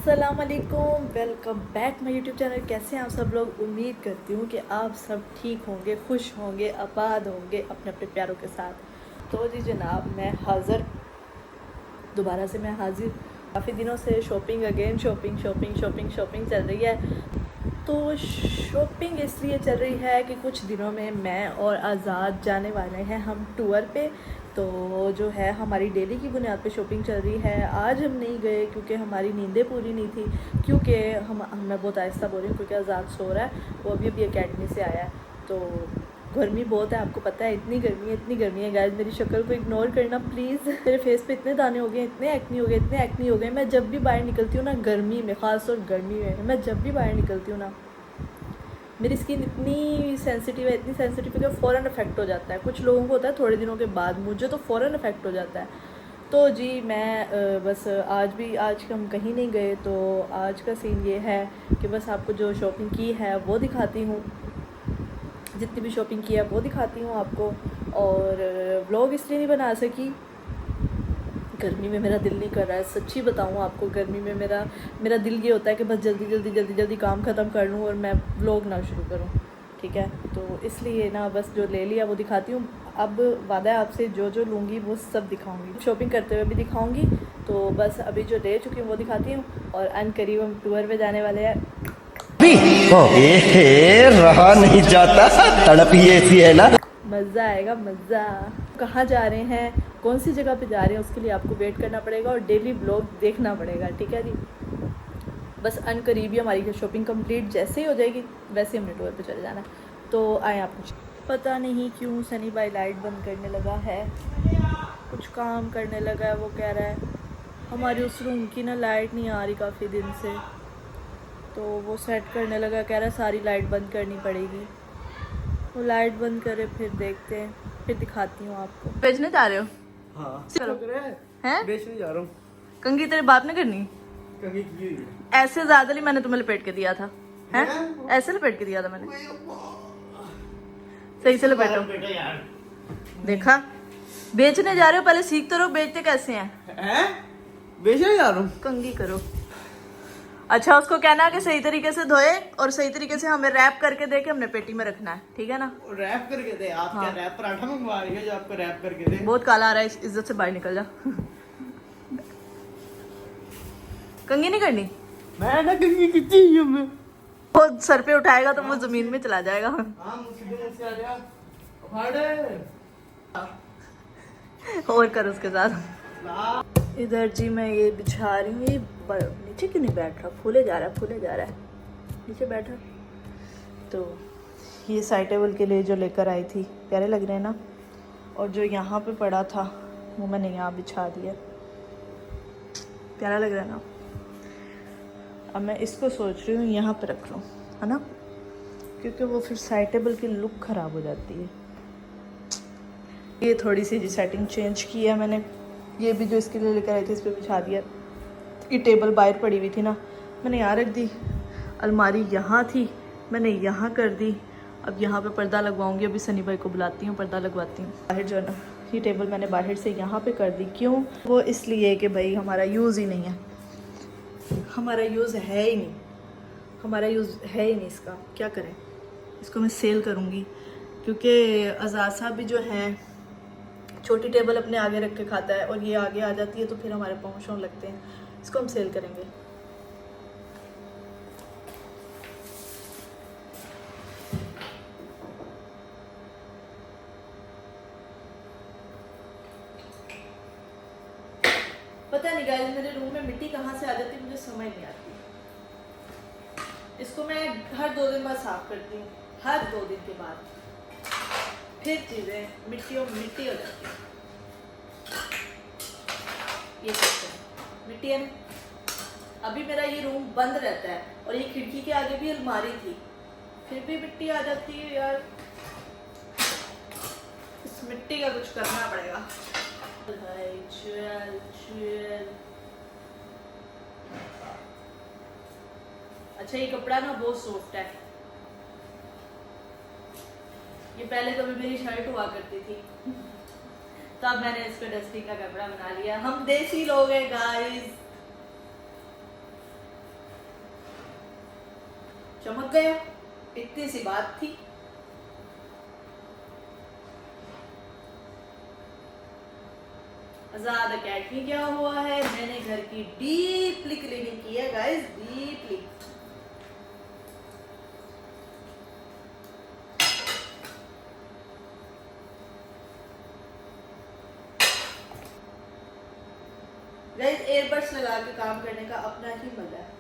अस्सलाम वालेकुम, welcome back my YouTube channel. कैसे हैं आप सब लोग? उम्मीद करती हूँ कि आप सब ठीक होंगे, खुश होंगे, आबाद होंगे अपने अपने प्यारों के साथ। तो जी जनाब, मैं हाज़िर, दोबारा से मैं हाज़िर। काफ़ी दिनों से shopping again shopping shopping shopping shopping चल रही है। तो शॉपिंग इसलिए चल रही है कि कुछ दिनों में मैं और आज़ाद जाने वाले हैं हम टूर पे। तो जो है हमारी डेली की बुनियाद पे शॉपिंग चल रही है। आज हम नहीं गए क्योंकि हमारी नींदें पूरी नहीं थी, क्योंकि मैं बहुत आहिस्ता बोल रही हूँ क्योंकि आज़ाद सो रहा है, वो अभी अभी अकेडमी से आया है। तो गर्मी बहुत है, आपको पता है, इतनी गर्मी है गाइस। मेरी शक्ल को इग्नोर करना प्लीज़। मेरे फेस पे इतने दाने हो गए, इतने एक्नी हो गए। मैं जब भी बाहर निकलती हूँ ना, गर्मी में, ख़ासतौर गर्मी में मैं जब भी बाहर निकलती हूँ ना, मेरी स्किन इतनी सेंसिटिव है कि फ़ौरन अफेक्ट हो जाता है। कुछ लोगों को होता है थोड़े दिनों के बाद, मुझे तो फ़ौरन अफेक्ट हो जाता है। तो जी मैं बस आज हम कहीं नहीं गए। तो आज का सीन ये है कि बस आपको जो शॉपिंग की है वो दिखाती हूँ, जितनी भी शॉपिंग की है वो दिखाती हूँ आपको। और व्लॉग इसलिए नहीं बना सकी, गर्मी में मेरा दिल नहीं कर रहा है। सच्ची बताऊँ आपको, गर्मी में मेरा दिल ये होता है कि बस जल्दी काम ख़त्म कर लूँ और मैं व्लॉग ना शुरू करूँ। ठीक है, तो इसलिए ना बस जो ले लिया वो दिखाती हूँ। अब वादा है आपसे, जो लूँगी वो सब दिखाऊँगी, शॉपिंग करते हुए भी दिखाऊँगी। तो बस अभी जो ले चुकी हूँ वो दिखाती हूँ। और अनकरीब हम टूर पे जाने वाले हैं। रहा नहीं जाता, तड़प ही ऐसी है ना। मज़ा आएगा, मज़ा। कहाँ जा रहे हैं, कौन सी जगह पे जा रहे हैं, उसके लिए आपको वेट करना पड़ेगा और डेली ब्लॉग देखना पड़ेगा। ठीक है जी, बस अनकरीब ही हमारी शॉपिंग कंप्लीट जैसे ही हो जाएगी वैसे ही हमने टूर पे चले जाना है। तो आए आप कुछ, पता नहीं क्यों सनी भाई लाइट बंद करने लगा है, कुछ काम करने लगा है। वो कह रहा है हमारी उस रूम की ना लाइट नहीं आ रही काफ़ी दिन से, तो वो सेट करने लगा, कह रहा है सारी लाइट बंद करनी पड़ेगी। वो लाइट बंद करे, फिर देखते हैं, फिर दिखाती हूँ आपको। बेचने जा रहे हो? हाँ, चलो। हैं? बेचने जा रहा हूँ। कंघी तेरे बाप ने करनी? कहीं की हुई है। ऐसे ज्यादा नहीं, मैंने तुम्हें लपेट के दिया था। हैं? ऐसे लपेट के दिया था मैंने, सही से लपेटो। बेटा यार, देखा, बेचने जा रहे हो, पहले सीख तो रहो बेचते कैसे हैं। हैं? बेचने जा रहा हूँ। कंघी करो। अच्छा, उसको कहना कि सही तरीके से धोए और सही तरीके से हमें रैप करके दे के हमने पेटी में रखना है, ठीक है ना? रैप करके दे। आप हाँ। क्या रैप पराठा मंगवा रही है जो आपको रैप करके दे? बहुत काला आ रहा है, इज्जत से बाहर निकल जा। कंघी नहीं करनी? मैं ना कहीं कितनी हूँ मैं। वो सर पे उठाएगा तो वो जमीन में चला जाएगा। हाँ, मुझसे आ जा। फाड़े। और कर उसके साथ। इधर जी मैं ये बिछा रही हूँ। ये नीचे क्यों नहीं बैठ रहा? फूले जा रहा है। नीचे बैठा। तो ये साइड टेबल के लिए जो लेकर आई थी, प्यारे लग रहे हैं ना। और जो यहाँ पे पड़ा था वो मैंने यहाँ बिछा दिया, प्यारा लग रहा है ना। अब मैं इसको सोच रही हूँ यहाँ पे रख लूँ, है ना, क्योंकि वो फिर साइड टेबल की लुक ख़राब हो जाती है। ये थोड़ी सी जी सेटिंग चेंज की है मैंने। ये भी जो इसके लिए लेकर आई थी इस पर बिछा दिया। ये टेबल बाहर पड़ी हुई थी ना, मैंने यहाँ रख दी। अलमारी यहाँ थी, मैंने यहाँ कर दी। अब यहाँ पे पर्दा लगवाऊंगी। अभी सनी भाई को बुलाती हूँ, पर्दा लगवाती हूँ। बाहर जो है ना, ये टेबल मैंने बाहर से यहाँ पे कर दी। क्यों? वो इसलिए कि भाई हमारा यूज़ ही नहीं है, हमारा यूज़ है ही नहीं इसका। क्या करें, इसको मैं सेल करूँगी क्योंकि आज़ाद साहब भी जो हैं छोटी टेबल अपने आगे रख के खाता है और ये आगे आ जाती है तो फिर हमारे पाँव होने लगते हैं। इसको हम सेल करेंगे। पता नहीं गाइस, मेरे रूम में मिट्टी कहाँ से आ जाती है मुझे समझ नहीं आती। इसको मैं हर 2 दिन बाद साफ करती हूँ, हर 2 दिन के बाद फिर चीज़ें मिट्टी हो जाती है। ये सकते हैं मिट्टी है ना। अभी मेरा ये रूम बंद रहता है और ये खिड़की के आगे भी अलमारी थी, फिर भी मिट्टी आ जाती है यार। इस मिट्टी का कुछ करना पड़ेगा। अच्छा, ये कपड़ा ना बहुत सॉफ्ट है। ये पहले तो मेरी शर्ट हुआ करती थी, तब मैंने इसको डस्टिंग का कपड़ा बना लिया। हम देसी लोग हैं गाइस। चमक गया, इतनी सी बात थी। ज्यादा कैटनी क्या हुआ है, मैंने घर की डीपली क्लीनिंग की है गाइस, डीपली। गाइस एयरबड्स लगा के काम करने का अपना ही मजा है।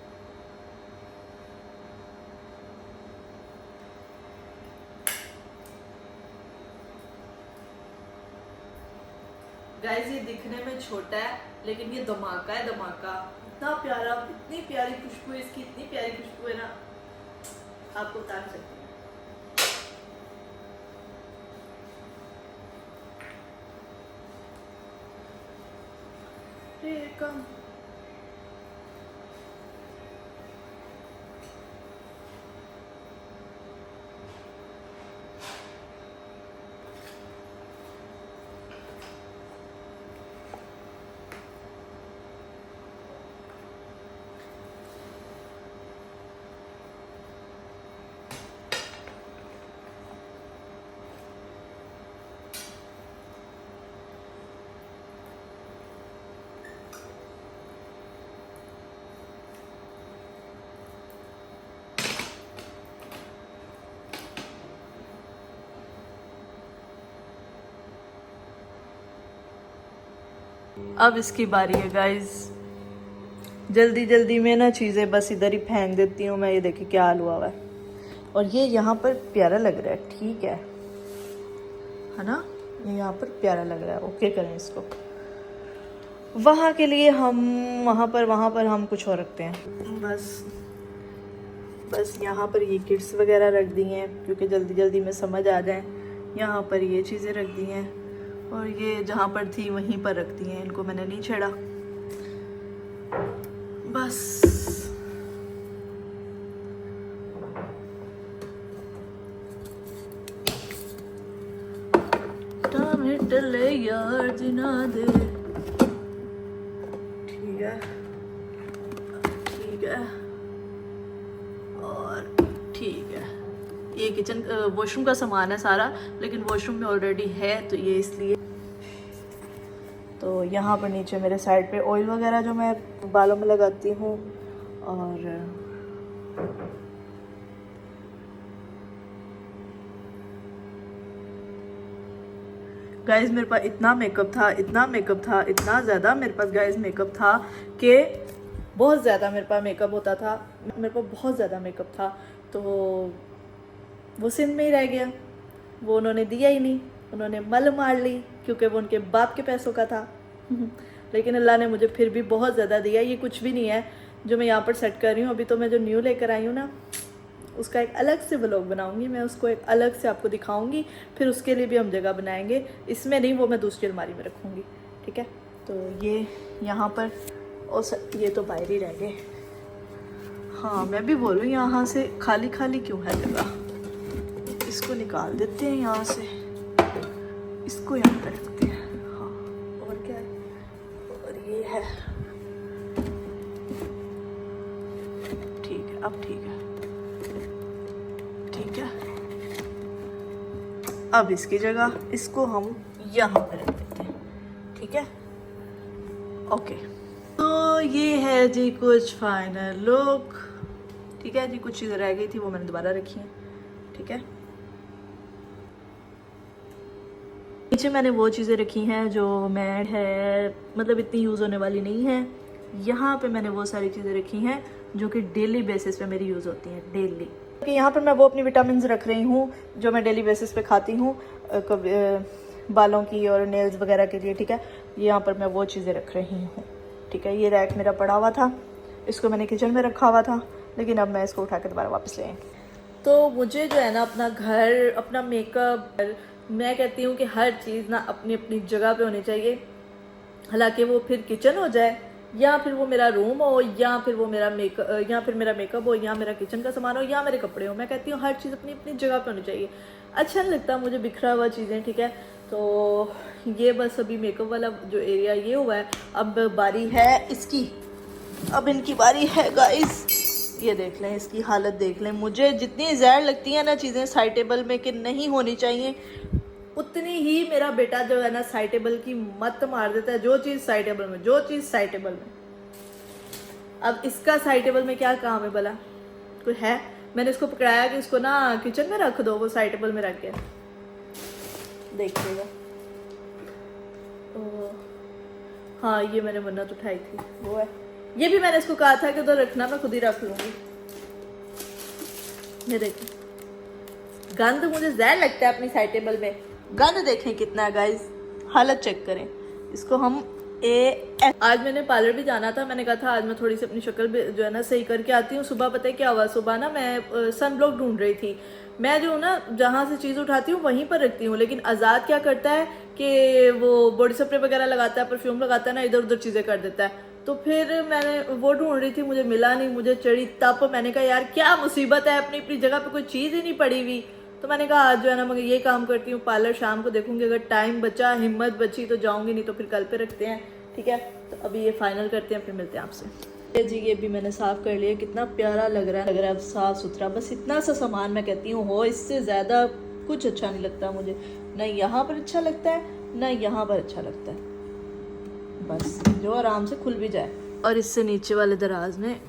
गाइस ये दिखने में छोटा है लेकिन ये धमाका है, धमाका। इतना प्यारा, इतनी प्यारी खुशबू है इसकी, इतनी प्यारी खुशबू है ना, आपको बता सकती हूँ। कम अब इसकी बारी है गाइस। जल्दी जल्दी में ना चीज़ें बस इधर ही फेंक देती हूँ मैं। ये देखिए क्या हाल हुआ है। और ये यहाँ पर प्यारा लग रहा है, ठीक है ना, ये यहाँ पर प्यारा लग रहा है। ओके करें इसको। वहाँ के लिए हम वहाँ पर हम कुछ और रखते हैं। बस यहाँ पर ये किट्स वगैरह रख दी हैं क्योंकि जल्दी जल्दी में समझ आ जाए। यहाँ पर ये चीज़ें रख दी हैं और ये जहाँ पर थी वहीं पर रख दी हैं, इनको मैंने नहीं छेड़ा। बस टले यार जिना दे, ठीक है और ठीक है। ये किचन वॉशरूम का सामान है सारा, लेकिन वॉशरूम में ऑलरेडी है तो ये इसलिए। तो यहाँ पर नीचे मेरे साइड पे ऑयल वगैरह जो मैं बालों में लगाती हूँ। और गाइस मेरे पास इतना मेकअप था, इतना ज़्यादा मेरे पास गाइस मेकअप था कि बहुत ज़्यादा मेरे पास मेकअप होता था। मेरे पास बहुत ज़्यादा मेकअप था तो वो सिंध में ही रह गया। वो उन्होंने दिया ही नहीं, उन्होंने मल मार ली क्योंकि वो उनके बाप के पैसों का था। लेकिन अल्लाह ने मुझे फिर भी बहुत ज़्यादा दिया। ये कुछ भी नहीं है जो मैं यहाँ पर सेट कर रही हूँ। अभी तो मैं जो न्यू लेकर आई हूँ ना, उसका एक अलग से व्लॉग बनाऊंगी मैं, उसको एक अलग से आपको दिखाऊंगी। फिर उसके लिए भी हम जगह बनाएंगे, इसमें नहीं, वो मैं दूसरी अलमारी में रखूँगी, ठीक है। तो ये यहाँ पर और ये तो बाहर ही रह गए। हाँ मैं भी बोलूँ यहाँ से खाली खाली क्यों है जगह, इसको निकाल देते हैं यहाँ से, इसको यहाँ पर रखते हैं। हाँ और क्या है, और ये है, ठीक है, अब ठीक है। अब इसकी जगह इसको हम यहाँ पर रख देते हैं, ठीक है, ओके। तो ये है जी कुछ फाइनल लुक, ठीक है जी। कुछ चीज़ें रह गई थी वो मैंने दोबारा रखी हैं, ठीक है। नीचे मैंने वो चीज़ें रखी हैं जो मैड है, मतलब इतनी यूज़ होने वाली नहीं है। यहाँ पे मैंने वो सारी चीज़ें रखी हैं जो कि डेली बेसिस पे मेरी यूज़ होती हैं, डेली। कि यहाँ पर मैं वो अपनी विटामिन रख रही हूँ जो मैं डेली बेसिस पे खाती हूँ बालों की और नेल्स वगैरह के लिए, ठीक है। यहाँ पर मैं वो चीज़ें रख रही हूँ, ठीक है। ये रैक मेरा पड़ा हुआ था, इसको मैंने किचन में रखा हुआ था, लेकिन अब मैं इसको उठा के दोबारा वापस ले आई। तो मुझे जो है ना अपना घर, अपना मेकअप, मैं कहती हूँ कि हर चीज़ ना अपनी अपनी जगह पे होनी चाहिए। हालांकि वो फिर किचन हो जाए या फिर वो मेरा रूम हो या फिर वो मेरा मेकअप या फिर मेरा मेकअप हो या मेरा किचन का सामान हो या मेरे कपड़े हो, मैं कहती हूँ हर चीज़ अपनी अपनी जगह पे होनी चाहिए। अच्छा नहीं लगता मुझे बिखरा हुआ चीज़ें, ठीक है। तो ये बस अभी मेकअप वाला जो एरिया ये हुआ है, अब बारी है इसकी, अब इनकी बारी है गाइस। ये देख लें, इसकी हालत देख लें। मुझे जितनी जहर लगती है ना चीज़ें साइड टेबल में कि नहीं होनी चाहिए, उतनी ही मेरा बेटा जो है ना साइड टेबल की मत मार देता है। जो चीज़ साइड टेबल में, जो चीज़ साइड टेबल में। अब इसका साइड टेबल में क्या काम है भला? कोई है? मैंने इसको पकड़ाया कि इसको ना किचन में रख दो, वो साइड टेबल में रख के देखिएगा। हाँ, ये मैंने मन्नत उठाई थी, वो है। ये भी मैंने इसको कहा था कि उधर रखना, मैं खुद ही रख लूंगी। ये देखिए, गंद मुझे जहर लगता है अपनी साइड टेबल में। गंद देखें कितना है गाइस, हालत चेक करें इसको। हम आज मैंने पार्लर भी जाना था। मैंने कहा था आज मैं थोड़ी सी अपनी शक्ल भी जो है ना सही करके आती हूँ। सुबह पता है क्या हुआ, सुबह ना मैं सन ब्लॉक ढूंढ रही थी। मैं जो ना जहाँ से चीज़ उठाती हूँ वहीं पर रखती हूँ, लेकिन आज़ाद क्या करता है कि वो बॉडी स्प्रे वगैरह लगाता है, परफ्यूम लगाता है ना, इधर उधर चीज़ें कर देता है। तो फिर मैंने वो ढूंढ रही थी, मुझे मिला नहीं, मुझे चढ़ी तप। मैंने कहा यार क्या मुसीबत है, अपनी अपनी जगह पे कोई चीज़ ही नहीं पड़ी हुई। तो मैंने कहा आज जो है ना मैं ये काम करती हूँ, पार्लर शाम को देखूंगी, अगर टाइम बचा, हिम्मत बची तो जाऊंगी, नहीं तो फिर कल पे रखते हैं, ठीक है। तो अभी ये फाइनल करते हैं, फिर मिलते हैं आपसे। जी ये भी मैंने साफ़ कर लिया, कितना प्यारा लग रहा है अब साफ़ सुथरा। बस इतना सा सामान मैं कहती हूँ हो, इससे ज़्यादा कुछ अच्छा नहीं लगता मुझे। ना यहाँ पर अच्छा लगता है, ना यहाँ पर अच्छा लगता है, बस जो आराम से खुल भी जाए। और इससे नीचे वाले दराज में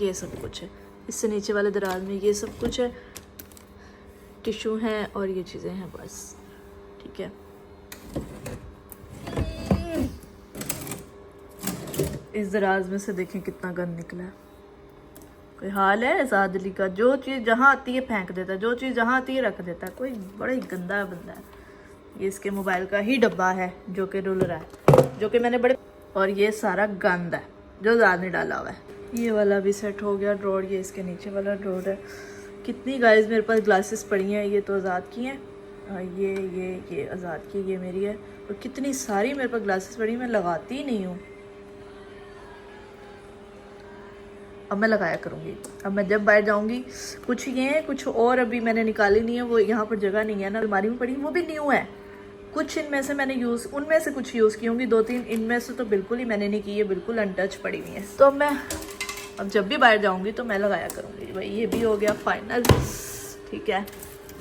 ये सब कुछ है, इससे नीचे वाले दराज में ये सब कुछ है, टिश्यू हैं और ये चीज़ें हैं, बस ठीक है। इस दराज में से देखें कितना गंद निकला है। कोई हाल है आज़ाद अली का, जो चीज़ जहाँ आती है फेंक देता है, जो चीज़ जहाँ आती है रख देता है। कोई बड़ा ही गंदा बंदा है। ये इसके मोबाइल का ही डब्बा है जो कि रुल रहा है, जो कि मैंने बड़े, और ये सारा गंद है जो आज़ाद ने डाला हुआ है। ये वाला भी सेट हो गया ड्रॉर, ये इसके नीचे वाला ड्रॉर है। कितनी गाइस मेरे पास ग्लासेस पड़ी हैं, ये तो आज़ाद की हैं, ये आज़ाद की, ये मेरी है। और कितनी सारी मेरे पास ग्लासेस पड़ी, मैं लगाती ही नहीं हूँ। अब मैं लगाया करूँगी, अब मैं जब बाहर जाऊँगी। कुछ ये हैं, कुछ और अभी मैंने निकाली नहीं है, वो यहाँ पर जगह नहीं है ना, अलमारी में पड़ी, वो भी न्यू है। कुछ इनमें से मैंने उनमें से कुछ यूज़ की होंगी, 2-3। इनमें से तो बिल्कुल ही मैंने नहीं की है, बिल्कुल अनटच पड़ी हुई है। तो अब जब भी बाहर जाऊँगी तो मैं लगाया करूँगी। भाई ये भी हो गया फाइनल, ठीक है।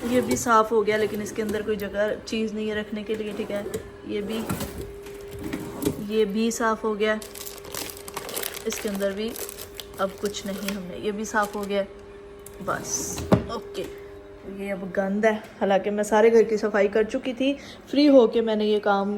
ये भी साफ़ हो गया, लेकिन इसके अंदर कोई जगह चीज़ नहीं है रखने के लिए, ठीक है। ये भी साफ़ हो गया, इसके अंदर भी अब कुछ नहीं, हमने ये भी साफ़ हो गया, बस ओके। ये अब गंद है, हालांकि मैं सारे घर की सफाई कर चुकी थी, फ्री होके मैंने ये काम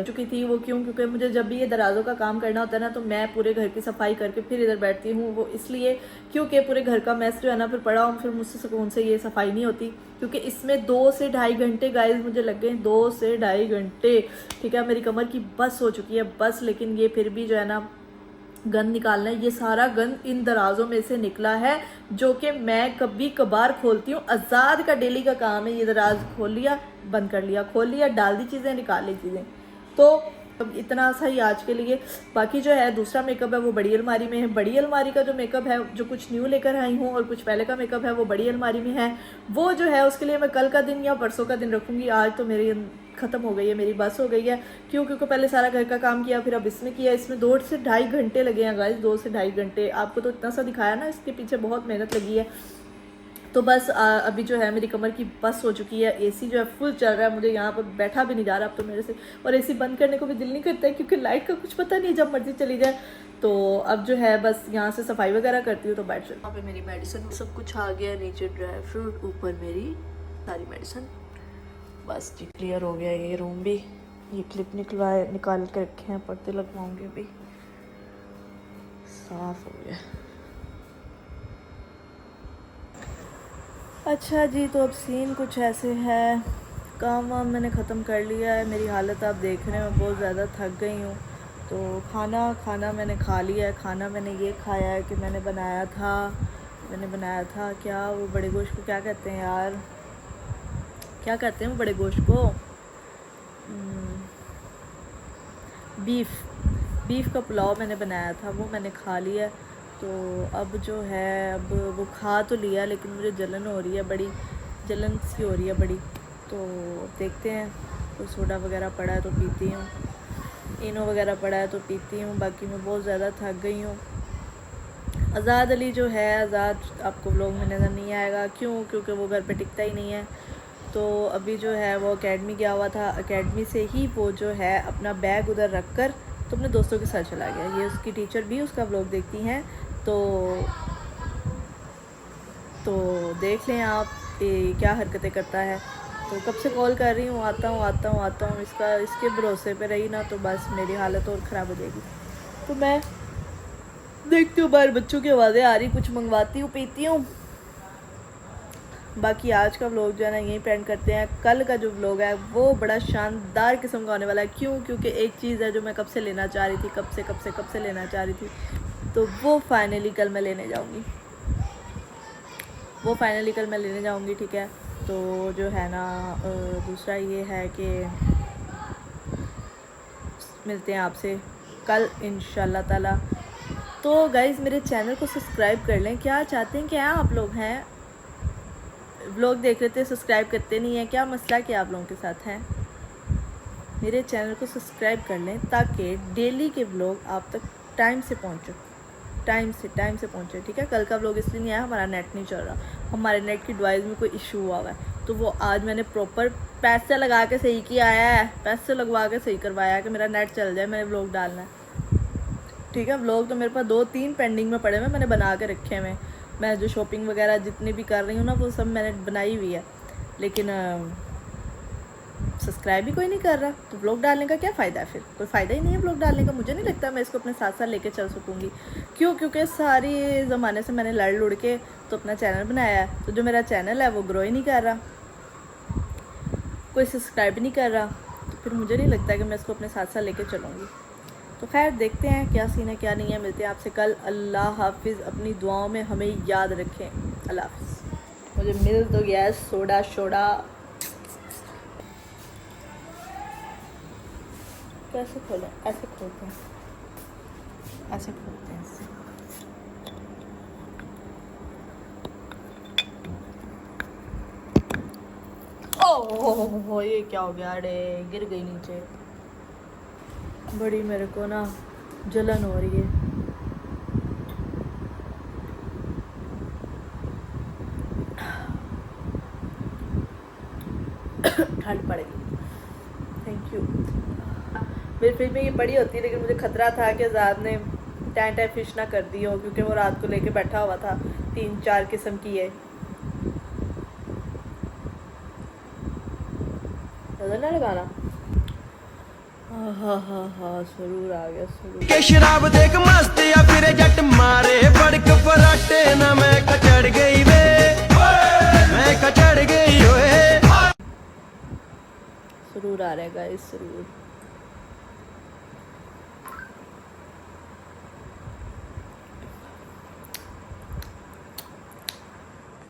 चुकी थी। वो क्यों? क्योंकि मुझे जब भी ये दराजों का काम करना होता है ना, तो मैं पूरे घर की सफाई करके फिर इधर बैठती हूँ। वो इसलिए क्योंकि पूरे घर का मैस जो है ना फिर पड़ा हूँ, फिर मुझसे सुकून से ये सफाई नहीं होती। क्योंकि इसमें 2 से ढाई घंटे गाइस मुझे लग गए, 2 से ढाई घंटे, ठीक है। मेरी कमर की बस हो चुकी है बस, लेकिन ये फिर भी जो है ना गंद निकालना है। ये सारा गंद इन दराजों में से निकला है, जो कि मैं कभी कभार खोलती हूँ। आज़ाद का डेली का काम है, ये दराज खोल लिया, बंद कर लिया, खोल लिया, डाल दी चीज़ें, निकाल ली चीज़ें। तो अब इतना सा ही आज के लिए। बाकी जो है दूसरा मेकअप है वो बड़ी अलमारी में है। बड़ी अलमारी का जो मेकअप है, जो कुछ न्यू लेकर आई हूँ और कुछ पहले का मेकअप है, वो बड़ी अलमारी में है। वो जो है उसके लिए मैं कल का दिन या परसों का दिन रखूँगी। आज तो मेरी ख़त्म हो गई है, मेरी बस हो गई है। क्यों? क्योंकि पहले सारा घर का काम किया, फिर अब इसमें किया। इसमें 2 से ढाई घंटे लगे हैं गाइस, 2 से ढाई घंटे। आपको तो इतना सा दिखाया ना, इसके पीछे बहुत मेहनत लगी है। तो बस अभी जो है मेरी कमर की बस हो चुकी है। एसी जो है फुल चल रहा है, मुझे यहाँ पर बैठा भी नहीं जा रहा अब तो मेरे से, और एसी बंद करने को भी दिल नहीं करता है, क्योंकि लाइट का कुछ पता नहीं, जब मर्जी चली जाए। तो अब जो है बस यहाँ से सफाई वगैरह करती हूँ तो बैठ जाती हूँ। यहाँ पे मेरी मेडिसिन सब कुछ आ गया, नीचे ड्राई फ्रूट, ऊपर मेरी सारी मेडिसिन। बस जी क्लियर हो गया ये रूम भी। ये क्लिप निकाल के रखे हैं, पर्दे लगवाऊंगी, अभी साफ हो गया। अच्छा जी, तो अब सीन कुछ ऐसे है। काम वाम मैंने ख़त्म कर लिया है। मेरी हालत आप देख रहे हैं, बहुत ज़्यादा थक गई हूँ। तो खाना मैंने खा लिया है। खाना मैंने ये खाया है कि मैंने बनाया था क्या, वो बड़े गोश्त को क्या कहते हैं यार, क्या कहते हैं वो बड़े गोश्त को, बीफ का पुलाव मैंने बनाया था, वो मैंने खा लिया। तो अब जो है, अब वो खा तो लिया, लेकिन मुझे जलन हो रही है, बड़ी जलन सी हो रही है बड़ी। तो देखते हैं, तो सोडा वगैरह पड़ा है तो पीती हूँ, इनो वगैरह पड़ा है तो पीती हूँ। बाकी मैं बहुत ज़्यादा थक गई हूँ। आज़ाद अली जो है, आज़ाद आपको व्लॉग में नज़र नहीं आएगा। क्यों? क्योंकि वो घर पे टिकता ही नहीं है। तो अभी जो है वो एकेडमी गया हुआ था, एकेडमी से ही वो जो है अपना बैग उधर रख कर तो अपने दोस्तों के साथ चला गया। ये उसकी टीचर भी उसका व्लॉग देखती हैं, तो देख लें आप कि क्या हरकतें करता है। तो कब से कॉल कर रही हूँ, आता हूँ, इसके भरोसे पे रही ना तो बस मेरी हालत और ख़राब हो जाएगी। तो मैं देखती हूँ बाहर बच्चों की आवाज़ें आ रही, कुछ मंगवाती हूँ, पीती हूँ। बाकी आज का व्लॉग जो है ना यहीं पेंड करते हैं। कल का जो व्लॉग है वो बड़ा शानदार किस्म का होने वाला है। क्यों? क्योंकि एक चीज़ है जो मैं कब से लेना चाह रही थी, कब से लेना चाह रही थी, तो वो फाइनली कल मैं लेने जाऊँगी। ठीक है। तो जो है ना दूसरा ये है कि मिलते हैं आपसे कल इंशाल्लाह ताला। तो गाइज़ मेरे चैनल को सब्सक्राइब कर लें। क्या चाहते हैं, क्या आप लोग हैं व्लॉग देख लेते सब्सक्राइब करते नहीं हैं, क्या मसला क्या आप लोगों के साथ है? मेरे चैनल को सब्सक्राइब कर लें ताकि डेली के व्लॉग आप तक टाइम से पहुँचे, ठीक है। कल का व्लॉग इसलिए नहीं आया, हमारा नेट नहीं चल रहा, हमारे नेट की डिवाइस में कोई इशू हुआ है। तो वो आज मैंने प्रॉपर पैसे लगा के सही किया है, पैसे लगवा के सही करवाया है कि मेरा नेट चल जाए, मैंने व्लॉग डालना है, ठीक है। व्लॉग तो मेरे पास 2-3 पेंडिंग में पड़े हुए, मैंने बना के रखे हुए। मैं जो शॉपिंग वगैरह जितनी भी कर रही हूँ ना वो सब मैंने बनाई हुई है, लेकिन सब्सक्राइब भी कोई नहीं कर रहा। तो व्लॉग डालने का क्या फ़ायदा है? फिर कोई फ़ायदा ही नहीं है व्लॉग डालने का। मुझे नहीं लगता मैं इसको अपने साथ साथ लेके चल सकूँगी। क्यों? क्योंकि सारी ज़माने से मैंने लड़ लुड़ के तो अपना चैनल बनाया है, तो जो मेरा चैनल है वो ग्रो ही नहीं कर रहा, कोई सब्सक्राइब नहीं कर रहा, तो फिर मुझे नहीं लगता कि मैं इसको अपने साथ साथ लेके चलूँगी। तो खैर देखते हैं क्या सीन है क्या नहीं है। मिलते हैं आपसे कल। अल्लाह हाफिज़। अपनी दुआओं में हमें याद रखें। अल्लाह हाफिज़। मुझे मिल तो गया है सोडा शोडा। कैसे खोलें? ऐसे खोलते हैं, ऐसे खोलते हैं इससे। ओह ये क्या हो गया? अरे गिर गई नीचे। बड़ी मेरे को ना जलन हो रही है। ठंड पड़ेगी। Thank you. मेरी फ्रिज में ये पड़ी होती है, लेकिन मुझे खतरा था कि आज़ाद ने टाइम फिश ना कर दी हो, क्योंकि वो रात को लेके बैठा हुआ था। 3-4 किस्म की है। नजर ना लगाना। हाँ जरूर आ गया जरूर। के शराब देख मस्त या फिर जट मारे बड़क फराटे ना मैं कचड़ गई वे, मैं कचड़ गई ओए। जरूर आ रहेगा इस जरूर।